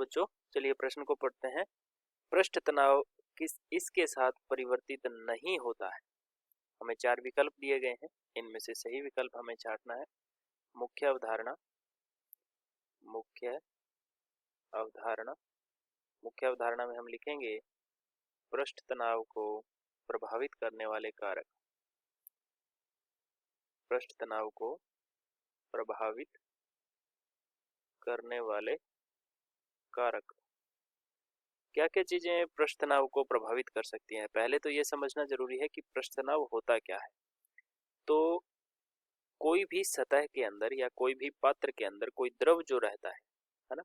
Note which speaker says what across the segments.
Speaker 1: बच्चों, चलिए प्रश्न को पढ़ते हैं। पृष्ठ तनाव इसके साथ परिवर्तित नहीं होता है। हमें 4 विकल्प दिए गए हैं, इनमें से सही विकल्प हमें छांटना है। मुख्य अवधारणा, मुख्य अवधारणा, मुख्य अवधारणा में हम लिखेंगे पृष्ठ तनाव को प्रभावित करने वाले कारक। पृष्ठ तनाव को प्रभावित करने वाले कारक। क्या क्या चीजें पृष्ठ तनाव को प्रभावित कर सकती हैं? पहले तो ये समझना जरूरी है कि पृष्ठ तनाव होता क्या है। तो कोई भी सतह के अंदर या कोई भी पात्र के अंदर कोई द्रव जो रहता है ना,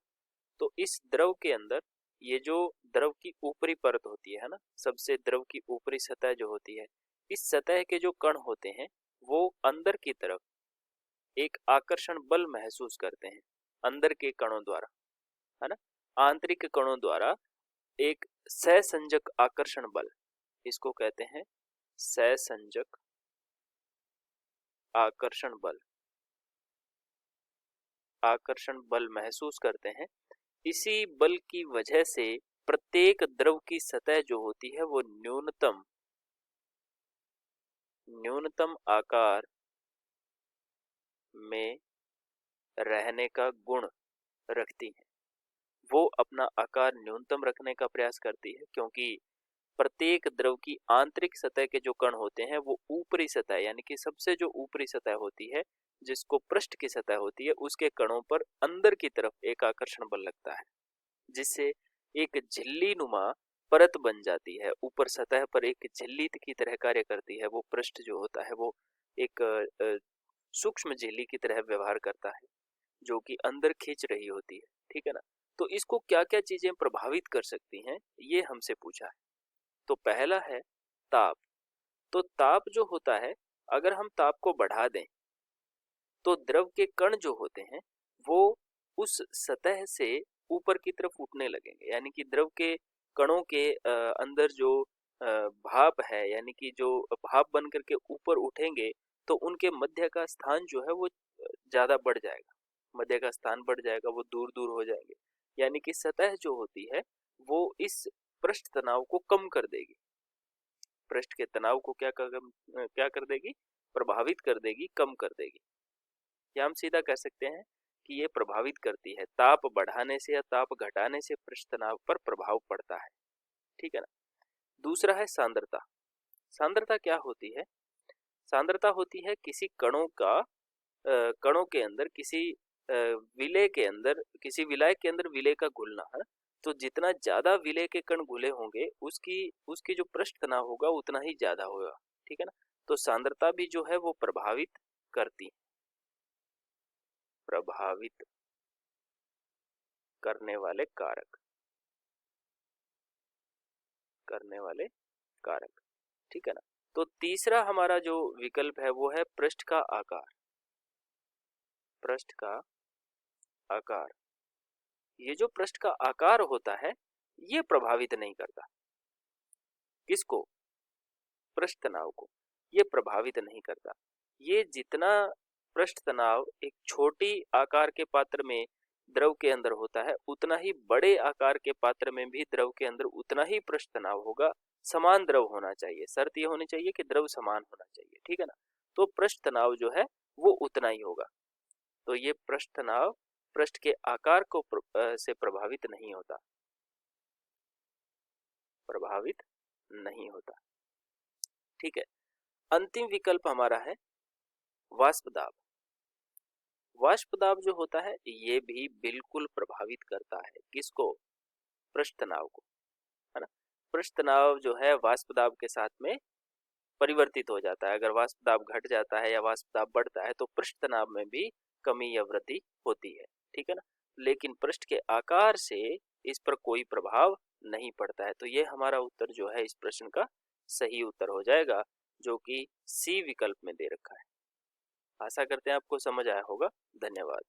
Speaker 1: तो इस द्रव के अंदर ये जो द्रव की ऊपरी परत होती है ना, सबसे द्रव की ऊपरी सतह जो होती है, इस सतह के जो कण होते हैं वो अंदर की तरफ एक आकर्षण बल महसूस करते हैं अंदर के कणों द्वारा, है ना। आंतरिक कणों द्वारा एक सहसंजक आकर्षण बल, इसको कहते हैं सहसंजक आकर्षण बल। आकर्षण बल महसूस करते हैं। इसी बल की वजह से प्रत्येक द्रव की सतह जो होती है वो न्यूनतम आकार में रहने का गुण रखती है। वो अपना आकार न्यूनतम रखने का प्रयास करती है, क्योंकि प्रत्येक द्रव की आंतरिक सतह के जो कण होते हैं वो ऊपरी सतह, यानी कि सबसे जो ऊपरी सतह होती है जिसको पृष्ठ की सतह होती है, उसके कणों पर अंदर की तरफ एक आकर्षण बल लगता है, जिससे एक झिल्ली नुमा परत बन जाती है। ऊपर सतह पर एक झिल्ली की तरह कार्य करती है। वो पृष्ठ जो होता है वो एक सूक्ष्म झिल्ली की तरह व्यवहार करता है, जो कि अंदर खींच रही होती है, ठीक है ना। तो इसको क्या क्या चीजें प्रभावित कर सकती हैं, ये हमसे पूछा है। तो पहला है ताप। तो ताप जो होता है, अगर हम ताप को बढ़ा दें तो द्रव के कण जो होते हैं वो उस सतह से ऊपर की तरफ उठने लगेंगे, यानी कि द्रव के कणों के अंदर जो भाप है, यानी कि जो भाप बन करके ऊपर उठेंगे, तो उनके मध्य का स्थान जो है वो ज्यादा बढ़ जाएगा। मध्य का स्थान बढ़ जाएगा, वो दूर दूर हो जाएंगे, यानी कि सतह जो होती है वो इस पृष्ठ तनाव को कम कर देगी। पृष्ठ के तनाव को क्या कर देगी? प्रभावित कर देगी, कम कर देगी। या हम सीधा कह सकते हैं कि ये प्रभावित करती है। ताप बढ़ाने से या ताप घटाने से पृष्ठ तनाव पर प्रभाव पड़ता है, ठीक है ना। दूसरा है सांद्रता। सांद्रता क्या होती है? सांद्रता होती है किसी कणों के अंदर, किसी विलय के अंदर, किसी विलायक के अंदर विलय का घुलना है। तो जितना ज्यादा विलय के कण घुले होंगे उसकी उसकी जो पृष्ठ तनाव होगा उतना ही ज्यादा होगा, ठीक है ना। तो सांद्रता भी जो है वो प्रभावित करती, प्रभावित करने वाले कारक, करने वाले कारक, ठीक है ना। तो तीसरा हमारा जो विकल्प है वो है पृष्ठ का आकार। पृष्ठ का आकार, ये जो पृष्ठ का आकार होता है ये प्रभावित नहीं करता। किसको? पृष्ठ तनाव को ये प्रभावित नहीं करता। ये जितना पृष्ठ तनाव एक छोटी आकार के पात्र में द्रव के अंदर होता है, उतना ही बड़े आकार के पात्र में भी द्रव के अंदर उतना ही पृष्ठ तनाव होगा। समान द्रव होना चाहिए, शर्त ये होनी चाहिए कि द्रव समान होना चाहिए, ठीक है ना। तो पृष्ठ तनाव जो है वो उतना ही होगा। तो ये पृष्ठ तनाव पृष्ठ के आकार को से प्रभावित नहीं होता, प्रभावित नहीं होता, ठीक है। अंतिम विकल्प हमारा है वाष्प दाब। वाष्प दाब जो होता है ये भी बिल्कुल प्रभावित करता है। किसको? पृष्ठ तनाव को, है ना। पृष्ठ तनाव जो है वाष्प दाब के साथ में परिवर्तित हो जाता है। अगर वाष्प दाब घट जाता है या वाष्प दाब बढ़ता है तो पृष्ठ तनाव में भी कमी या वृद्धि होती है, ठीक है ना। लेकिन पृष्ठ के आकार से इस पर कोई प्रभाव नहीं पड़ता है। तो ये हमारा उत्तर जो है इस प्रश्न का सही उत्तर हो जाएगा, जो कि सी विकल्प में दे रखा है। आशा करते हैं आपको समझ आया होगा। धन्यवाद।